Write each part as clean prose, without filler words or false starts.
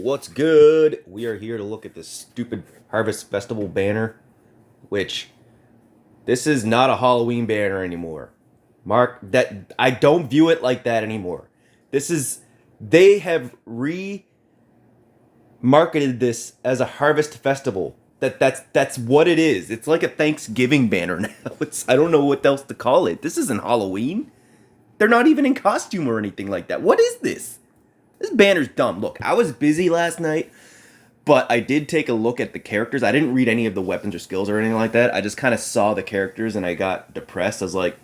What's good? We are here to look at this stupid Harvest Festival banner, which this is not a Halloween banner anymore. Mark, that I don't view it like that anymore. This is they have marketed this as a Harvest Festival. That's what it is. It's like a Thanksgiving banner now. I don't know what else to call it. This isn't Halloween. They're not even in costume or anything like that. What is this? This banner's dumb. Look, I was busy last night, but I did take a look at the characters. I didn't read any of the weapons or skills or anything like that. I just kind of saw the characters and I got depressed. I was like,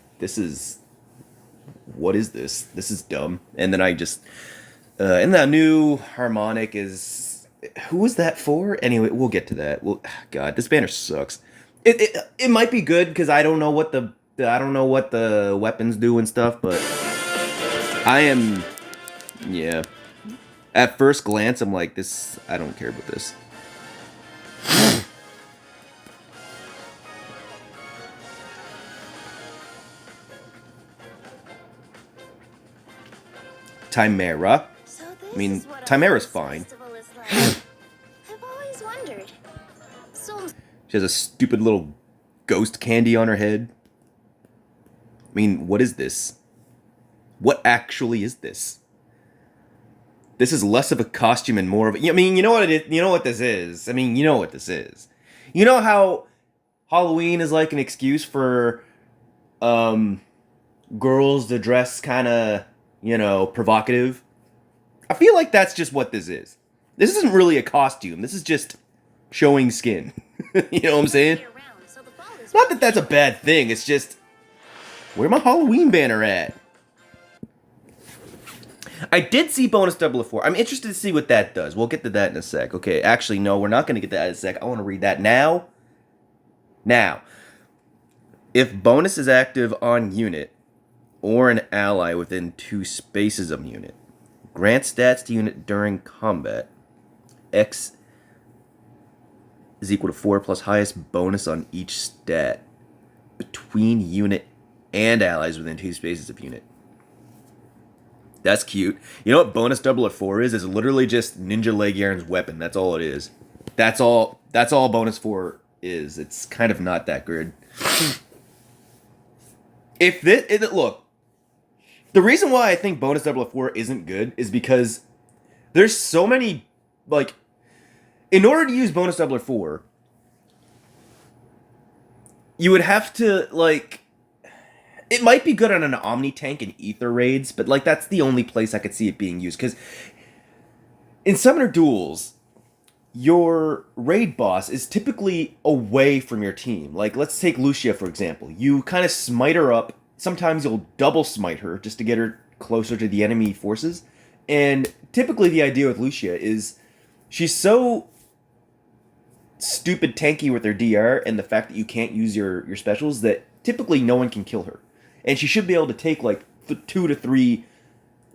what is this? This is dumb. And then and the new harmonic is, who is that for? Anyway, we'll get to that. Well, God, this banner sucks. It might be good because I don't know what the weapons do and stuff, but I am, yeah. At first glance, I'm like, I don't care about this. Chimera. I mean, Chimera's fine. I've always wondered. She has a stupid little ghost candy on her head. I mean, what is this? What actually is this? This is less of a costume and more of a... I mean, you know what it is? You know what this is? I mean, you know what this is. You know how Halloween is like an excuse for girls to dress kind of, provocative? I feel like that's just what this is. This isn't really a costume. This is just showing skin. You know what I'm saying? Not that that's a bad thing. It's just, where my Halloween banner at? I did see bonus 004. I'm interested to see what that does. We'll get to that in a sec. Okay, actually, no, we're not going to get to that in a sec. I want to read that now. Now, if bonus is active on unit or an ally within 2 spaces of unit, grant stats to unit during combat. X is equal to 4 plus highest bonus on each stat between unit and allies within 2 spaces of unit. That's cute. You know what bonus 004 is? It's literally just Ninja Leguiarn's weapon. That's all it is. That's all bonus 4 is. It's kind of not that good. Look, the reason why I think bonus 004 isn't good is because there's so many, like, in order to use bonus 004, you would have to, like, it might be good on an Omni tank and Ether raids, but like that's the only place I could see it being used. Because in Summoner Duels, your raid boss is typically away from your team. Like, let's take Lucia, for example. You kind of smite her up. Sometimes you'll double smite her just to get her closer to the enemy forces. And typically the idea with Lucia is she's so stupid tanky with her DR and the fact that you can't use your specials that typically no one can kill her. And she should be able to take, like, 2 to 3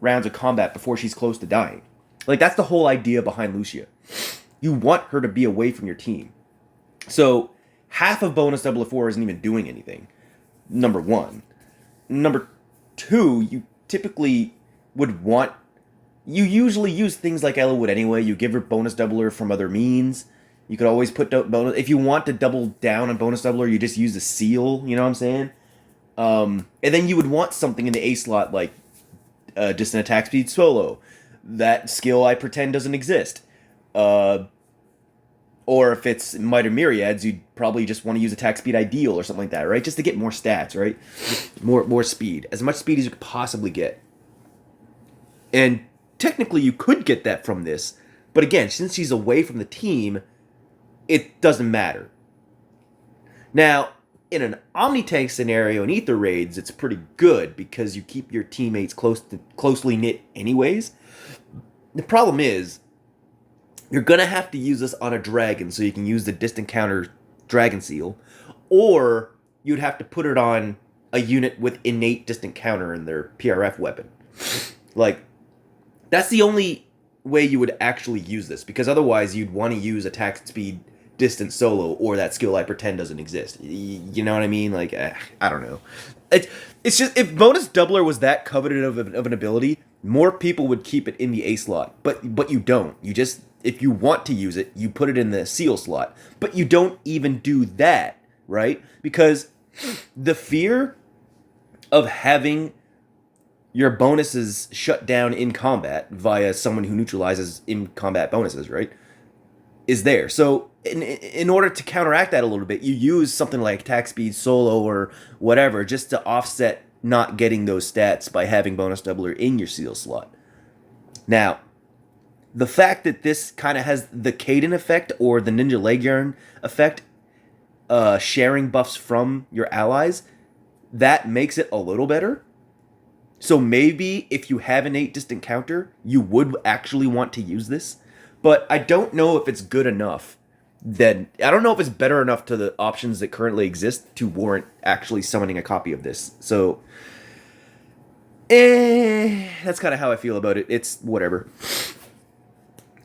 rounds of combat before she's close to dying. Like, that's the whole idea behind Lucia. You want her to be away from your team. So, half of bonus 004 isn't even doing anything. Number 1. Number 2, you typically would want... You usually use things like Ella would anyway. You give her bonus doubler from other means. You could always put bonus... If you want to double down on bonus doubler, you just use the seal. You know what I'm saying? And then you would want something in the A slot like just an attack speed solo. That skill I pretend doesn't exist. Or if it's Might or Myriads, you'd probably just want to use attack speed ideal or something like that, right? Just to get more stats, right? More speed. As much speed as you could possibly get. And technically you could get that from this. But again, since she's away from the team, it doesn't matter. Now, in an Omni-Tank scenario in Ether Raids, it's pretty good because you keep your teammates closely knit anyways. The problem is, you're going to have to use this on a dragon so you can use the distant counter dragon seal, or you'd have to put it on a unit with innate distant counter in their PRF weapon. Like, that's the only way you would actually use this, because otherwise you'd want to use attack speed distant solo or that skill I pretend doesn't exist. You know what I mean? Like, I don't know. It's just, if bonus doubler was that coveted of an ability, more people would keep it in the A slot. But you don't. You just if you want to use it, you put it in the seal slot. But you don't even do that, right? Because the fear of having your bonuses shut down in combat via someone who neutralizes in combat bonuses, right, is there. So in order to counteract that a little bit, you use something like attack speed, solo, or whatever, just to offset not getting those stats by having bonus doubler in your seal slot. Now, the fact that this kind of has the Kaden effect or the Ninja Leg Yarn effect, sharing buffs from your allies, that makes it a little better. So maybe if you have an 8 distant counter, you would actually want to use this. But I don't know if it's good enough. Then I don't know if it's better enough to the options that currently exist to warrant actually summoning a copy of this. So, that's kind of how I feel about it. It's whatever.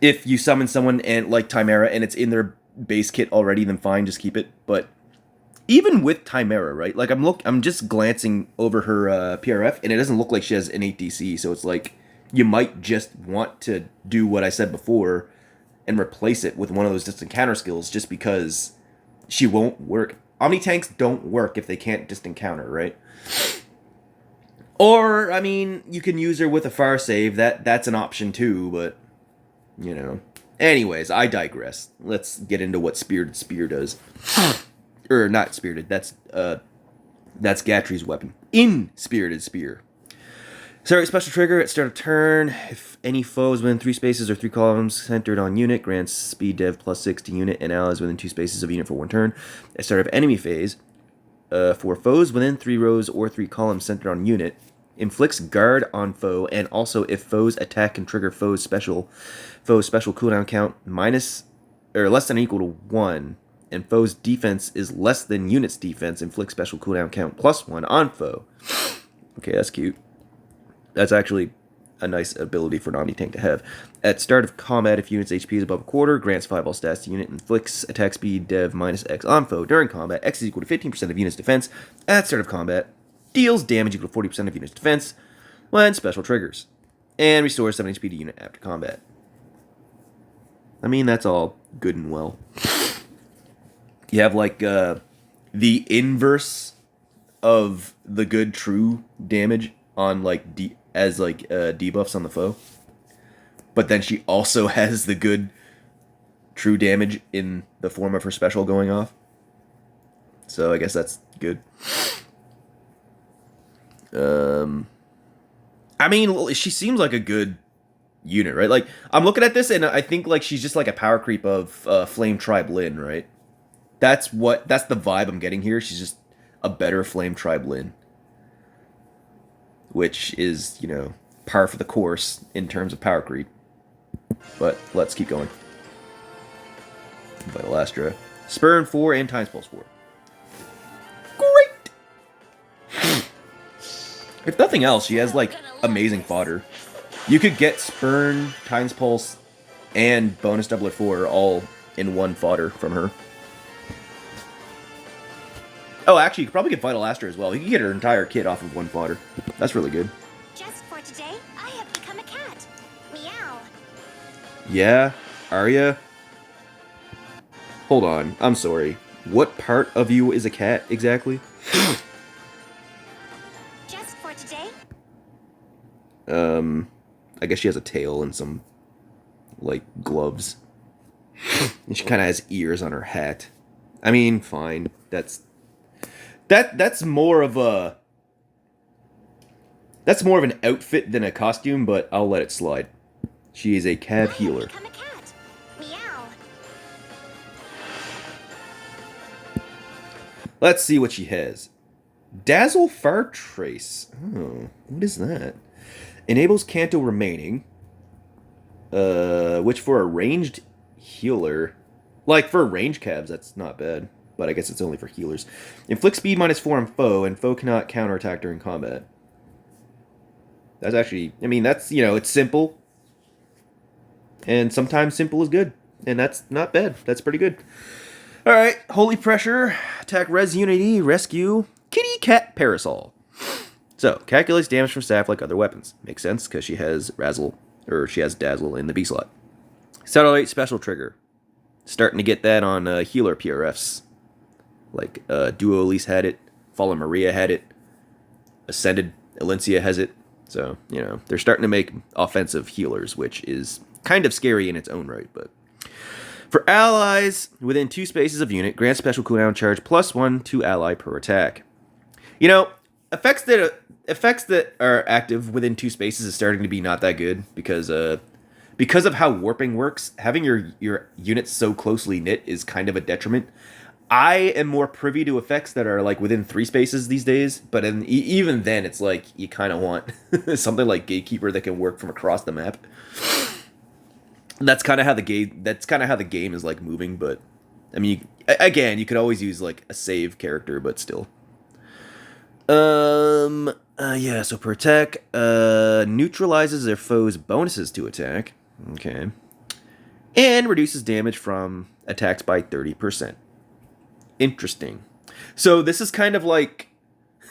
If you summon someone and like Timera and it's in their base kit already, then fine, just keep it. But even with Timera, right? Like I'm just glancing over her PRF, and it doesn't look like she has an 8 DC. So it's like you might just want to do what I said before and replace it with one of those distant counter skills, just because she won't work. Omni tanks don't work if they can't distant counter, right? Or I mean, you can use her with a fire save. That's an option too, but you know. Anyways, I digress. Let's get into what Spirited Spear does. Or not Spirited, that's Gatry's weapon. In Spirited Spear. Start special trigger at start of turn. If any foes within 3 spaces or 3 columns centered on unit, grants speed dev +6 to unit and allies within 2 spaces of unit for 1 turn. At start of enemy phase, for foes within 3 rows or 3 columns centered on unit, inflicts guard on foe, and also if foes attack can trigger foe's special cooldown count minus or less than or equal to 1. And foe's defense is less than unit's defense, inflict special cooldown count +1 on foe. Okay, that's cute. That's actually a nice ability for an Omni tank to have. At start of combat, if unit's HP is above a quarter, grants 5 all stats to unit, inflicts attack speed dev -X on foe. During combat, X is equal to 15% of unit's defense. At start of combat, deals damage equal to 40% of unit's defense when special triggers. And restores 7 HP to unit after combat. I mean, that's all good and well. You have like the inverse of the good true damage on like debuffs on the foe, but then she also has the good true damage in the form of her special going off. So I guess that's good. I mean, she seems like a good unit, right? Like I'm looking at this and I think like she's just like a power creep of Flame Tribe Lyn, right? That's the vibe I'm getting here. She's just a better Flame Tribe Lyn, which is, you know, par for the course in terms of power creep. But let's keep going. Vital Astra. Spurn 4 and Times Pulse 4. Great! If nothing else, she has, like, amazing fodder. You could get Spurn, Times Pulse, and bonus doubler 4 all in one fodder from her. Oh, actually, you could probably get Vital Astra as well. You can get her entire kit off of one fodder. That's really good. Just for today, I have become a cat. Meow. Yeah? Arya? Hold on. I'm sorry. What part of you is a cat, exactly? Just for today? I guess she has a tail and some, like, gloves. And she kind of has ears on her hat. I mean, fine. That's more of an outfit than a costume, but I'll let it slide. She is a cav healer. Become a cat. Meow. Let's see what she has. Dazzle Far Trace. Oh, what is that? Enables Canto remaining. Which for a ranged healer, like for ranged cavs, that's not bad. But I guess it's only for healers. Inflict speed -4 on foe, and foe cannot counterattack during combat. That's actually, I mean, that's, you know, it's simple. And sometimes simple is good. And that's not bad. That's pretty good. Alright, Holy Pressure, attack Res Unity, rescue, Kitty Cat Parasol. So, calculates damage from staff like other weapons. Makes sense, because she has Dazzle in the B slot. Satellite special trigger. Starting to get that on healer PRFs. Like Duo Elise had it. Fallen Maria had it. Ascended Alencia has it. So, you know, they're starting to make offensive healers, which is kind of scary in its own right. But for allies within 2 spaces of unit, grant special cooldown charge +1 to ally per attack. You know, effects that are active within 2 spaces is starting to be not that good because of how warping works. Having your units so closely knit is kind of a detriment. I am more privy to effects that are like within 3 spaces these days, but even then, it's like you kind of want something like Gatekeeper that can work from across the map. That's kind of how the game is like moving. But I mean, you could always use like a save character, but still. Yeah. So per attack, neutralizes their foes' bonuses to attack. Okay, and reduces damage from attacks by 30%. Interesting. So this is kind of like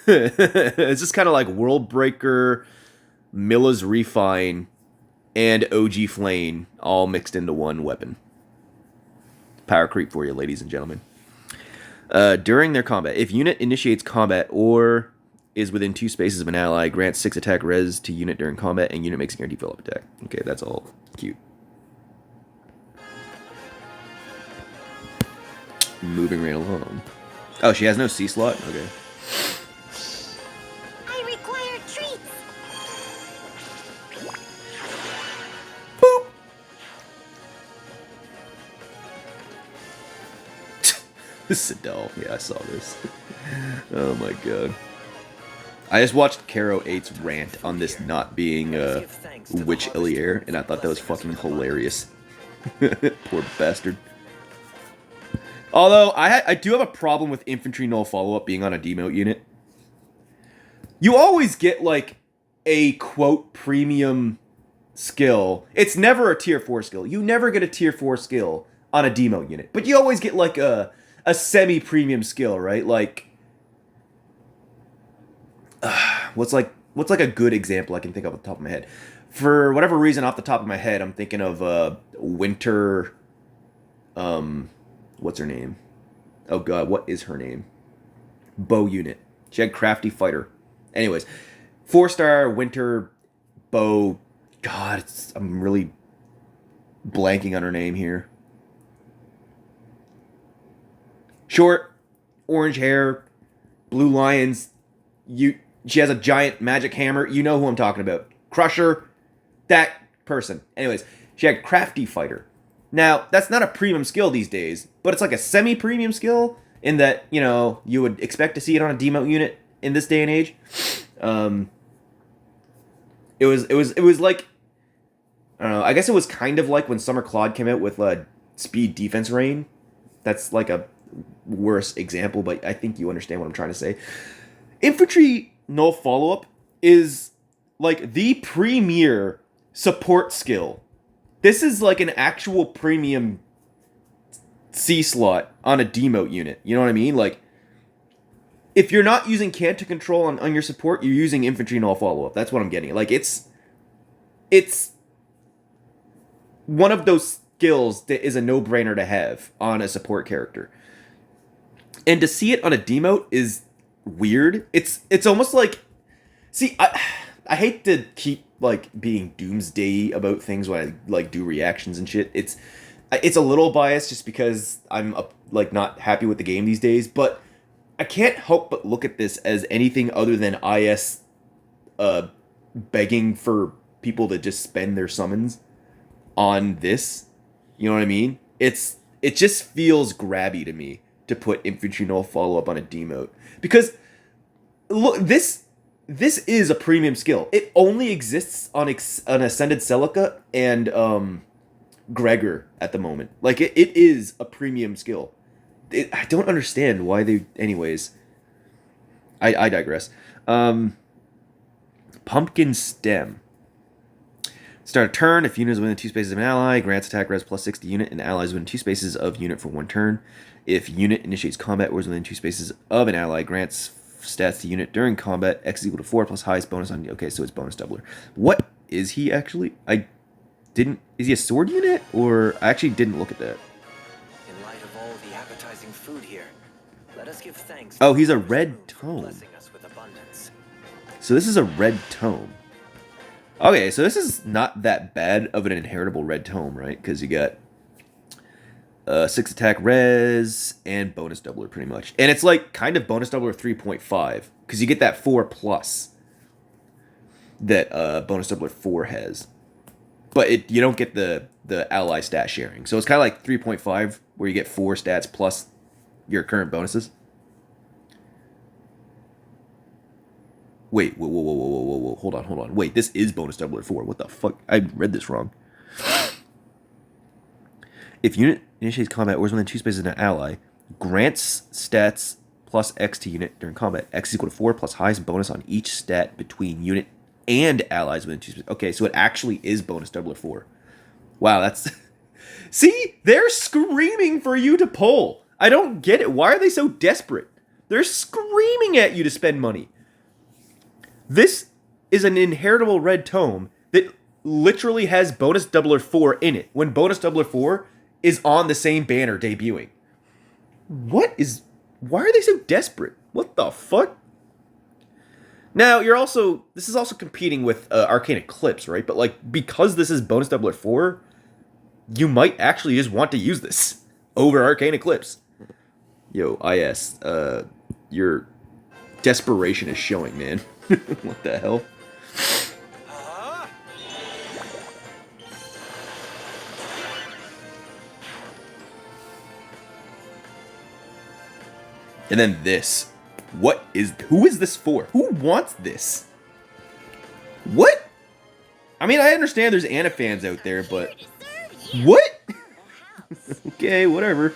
it's just kind of like World Breaker, Milla's Refine, and OG Flame all mixed into one weapon. Power creep for you, ladies and gentlemen. During their combat, if unit initiates combat or is within 2 spaces of an ally, grant 6 attack res to unit during combat, and unit makes a guaranteed follow-up attack. Okay, that's all cute. Moving right along. Oh, she has no C slot? Okay. I require treats. Boop! Sidel. Yeah, I saw this. Oh my god. I just watched Caro 8's rant on this not being Witch Illier, and I thought that was fucking hilarious. Poor bastard. Although, I do have a problem with infantry null follow-up being on a demote unit. You always get, like, a, quote, premium skill. It's never a tier 4 skill. You never get a tier 4 skill on a demote unit. But you always get, like, a semi-premium skill, right? Like, what's a good example I can think of off the top of my head? For whatever reason, off the top of my head, I'm thinking of Winter... what's her name? Oh god, what is her name? Bow unit. She had Crafty Fighter. Anyways, 4-star Winter Bow. God, I'm really blanking on her name here. Short, orange hair, blue lions. She has a giant magic hammer. You know who I'm talking about. Crusher. That person. Anyways, she had Crafty Fighter. Now, that's not a premium skill these days, but it's like a semi-premium skill in that, you know, you would expect to see it on a demote unit in this day and age. It was like, I don't know, I guess it was kind of like when Summer Claude came out with Speed Defense Rain. That's like a worse example, but I think you understand what I'm trying to say. Infantry null follow-up is like the premier support skill. This is like an actual premium C slot on a demote unit. You know what I mean? Like, if you're not using Canter Control on your support, you're using Infantry Null Follow-Up. That's what I'm getting at. Like, it's one of those skills that is a no-brainer to have on a support character. And to see it on a demote is weird. It's almost like... See, I hate to keep like being doomsday about things when I like do reactions and shit. It's a little biased just because I'm like not happy with the game these days, but I can't help but look at this as anything other than IS begging for people to just spend their summons on this. You know what I mean? It just feels grabby to me to put Infantry Null Follow-Up on a demote. Because look, this is a premium skill. It only exists on Ascended Celica and Gregor at the moment. Like, it is a premium skill. I don't understand why they... Anyways. I digress. Pumpkin Stem. Start a turn. If unit is within 2 spaces of an ally, grants attack res +6 to unit, and allies within 2 spaces of unit for 1 turn. If unit initiates combat or is within 2 spaces of an ally, grants stats to unit during combat. X is equal to 4 plus highest bonus on... Okay, so it's bonus doubler. What is he actually? Is he a sword unit? Or I actually didn't look at that. In light of all the appetizing food here, let us give thanks. Oh, he's a to red Moon for tome. blessing us with abundance. So this is a red tome. Okay, so this is not that bad of an inheritable red tome, right? Because you got 6 attack res and bonus doubler pretty much. And it's like kind of bonus doubler 3.5 because you get that 4 plus that bonus doubler 4 has. But you don't get the ally stat sharing. So it's kind of like 3.5 where you get 4 stats plus your current bonuses. Wait, whoa. Hold on. Wait, this is bonus doubler 4. What the fuck? I read this wrong. If unit initiates combat or is within 2 spaces of an ally, grants stats plus X to unit during combat. X is equal to 4 plus highest bonus on each stat between unit and allies within 2 spaces. Okay, so it actually is bonus doubler 4. Wow, that's... See? They're screaming for you to pull. I don't get it. Why are they so desperate? They're screaming at you to spend money. This is an inheritable red tome that literally has bonus doubler 4 in it, when bonus doubler 4 is on the same banner debuting. Why are they so desperate? What the fuck? Now, this is also competing with Arcane Eclipse, right? But like, because this is bonus doubler 4, you might actually just want to use this over Arcane Eclipse. Yo, IS, your desperation is showing, man. What the hell? And then this. Who is this for? Who wants this? What? I mean, I understand there's Anna fans out there, but... What? Okay, whatever.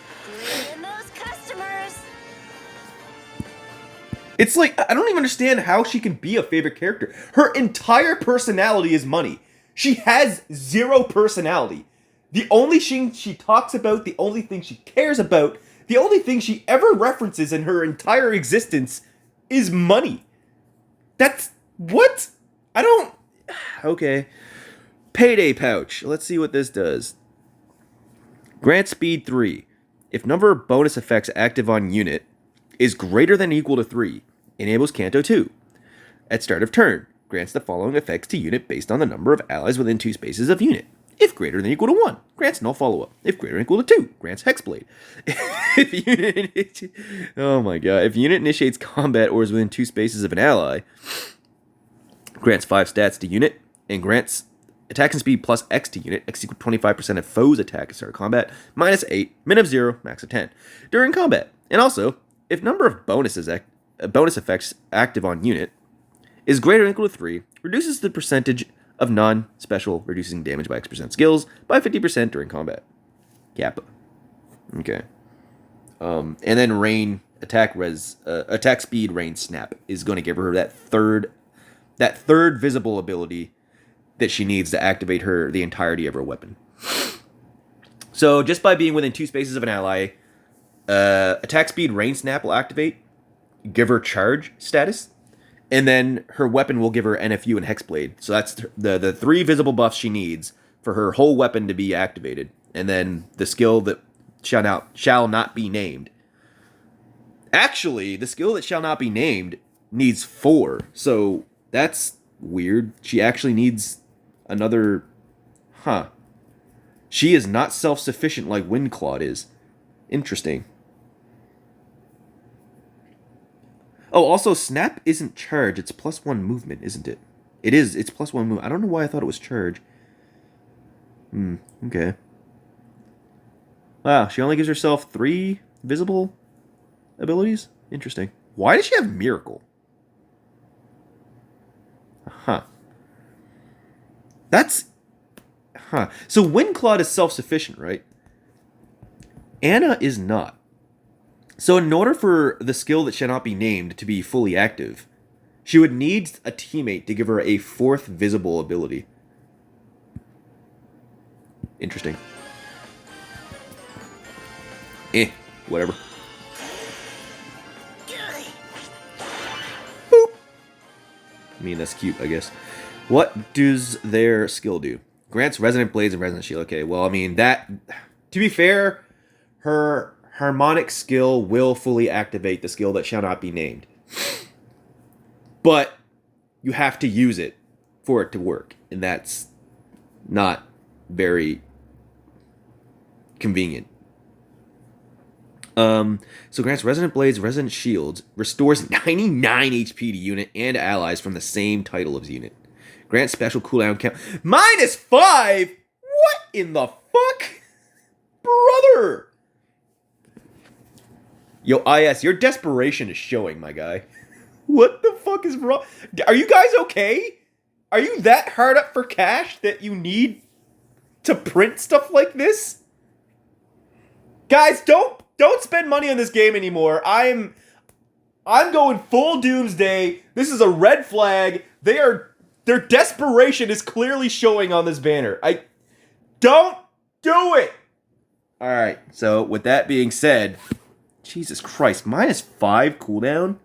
It's like, I don't even understand how she can be a favorite character. Her entire personality is money. She has zero personality. The only thing she talks about, the only thing she cares about, the only thing she ever references in her entire existence is money. That's... What? I don't... Okay. Payday Pouch. Let's see what this does. Grant Speed 3. If number of bonus effects active on unit is greater than or equal to 3, enables Canto 2. At start of turn, grants the following effects to unit based on the number of allies within 2 spaces of unit. If greater than or equal to 1, grants null follow-up. If greater than or equal to 2, grants Hexblade. Oh my god. If unit initiates combat or is within 2 spaces of an ally, grants 5 stats to unit, and grants attack and speed plus X to unit, X equal to 25% of foe's attack at start of combat, minus 8, min of 0, max of 10, during combat. And also, if number of bonus effects active on unit is greater than or equal to 3, reduces the percentage of non-special reducing damage by X% skills by 50% during combat. Kappa. Okay. And then rain attack speed rain snap is going to give her that third visible ability that she needs to activate the entirety of her weapon. So just by being within 2 spaces of an ally, attack speed rain snap will activate, give her charge status, and then her weapon will give her NFU and Hexblade. So that's the 3 visible buffs she needs for her whole weapon to be activated. And then the skill that shall not be named. Actually, the skill that shall not be named needs 4. So that's weird. She actually needs another... Huh. She is not self-sufficient like Windclawed is. Interesting. Oh, also, Snap isn't charge. It's +1 movement, isn't it? It is. It's +1 movement. I don't know why I thought it was charge. Okay. Wow, she only gives herself 3 visible abilities? Interesting. Why does she have Miracle? Huh. That's... Huh. So Windclawed is self-sufficient, right? Anna is not. So in order for the skill that shall not be named to be fully active, she would need a teammate to give her a 4th visible ability. Interesting. Whatever. Boop. I mean, that's cute, I guess. What does their skill do? Grants Resonant Blades and Resonant Shield. Okay, well, I mean, that... To be fair, her harmonic skill will fully activate the skill that shall not be named. But you have to use it for it to work. And that's not very convenient. So grants Resonant Blades, Resonant Shields, restores 99 HP to unit and allies from the same title of unit. Grants special cooldown count -5? What in the fuck? Brother! Yo, IS, your desperation is showing, my guy. What the fuck is wrong? Are you guys okay? Are you that hard up for cash that you need to print stuff like this? Guys, don't spend money on this game anymore. I'm going full doomsday. This is a red flag. Their desperation is clearly showing on this banner. Don't do it. All right. So with that being said, Jesus Christ, -5 cooldown?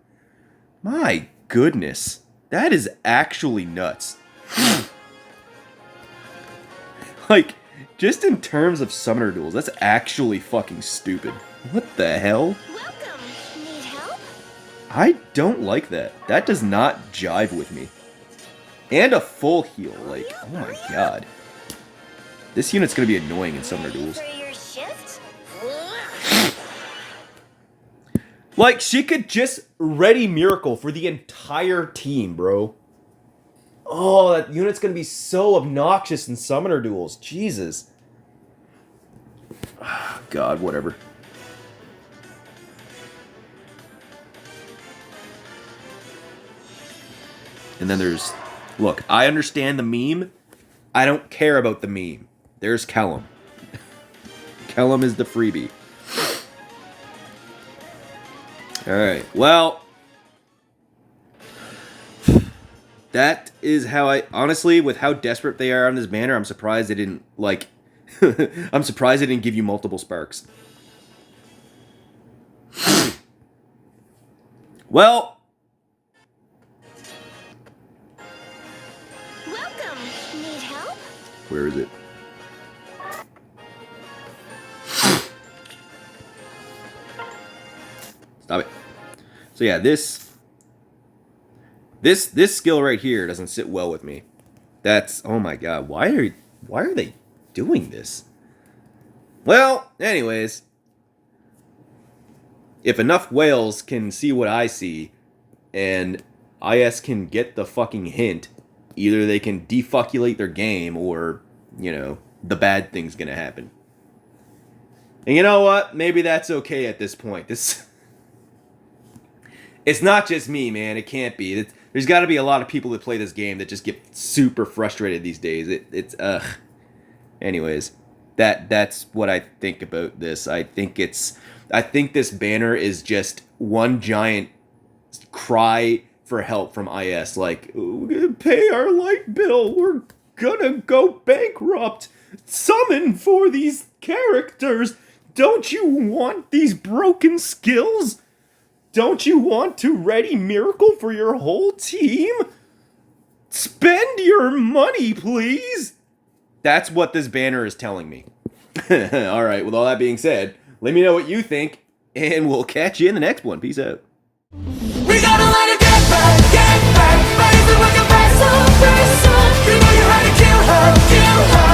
My goodness. That is actually nuts. Like, just in terms of summoner duels, that's actually fucking stupid. What the hell? Welcome. Need help? I don't like that. That does not jive with me. And a full heal, like, oh my god. This unit's gonna be annoying in summoner duels. For your shift? Like, she could just ready Miracle for the entire team, bro. Oh, that unit's gonna be so obnoxious in summoner duels. Jesus. Oh, god, whatever. And then there's... Look, I understand the meme. I don't care about the meme. There's Kellum. Kellum is the freebie. Alright, well... That is how I... Honestly, with how desperate they are on this banner, I'm surprised they didn't, like... I'm surprised they didn't give you multiple sparks. Well... Welcome. Need help? Where is it? Stop it. So yeah, this skill right here doesn't sit well with me. That's, oh my god, why are they doing this? Well, anyways, if enough whales can see what I see and IS can get the fucking hint, either they can defuckulate their game or, you know, the bad thing's gonna happen. And you know what? Maybe that's okay at this point. It's not just me, man. It can't be. There's got to be a lot of people that play this game that just get super frustrated these days. It's ugh. Anyways, that's what I think about this. I think this banner is just one giant cry for help from IS. Like, we're gonna pay our light bill. We're gonna go bankrupt. Summon for these characters. Don't you want these broken skills? Don't you want to ready Miracle for your whole team? Spend your money, please. That's what this banner is telling me. Alright, with all that being said, let me know what you think, and we'll catch you in the next one. Peace out. We gotta let it get back, raise it like a vessel, you know you had to kill her,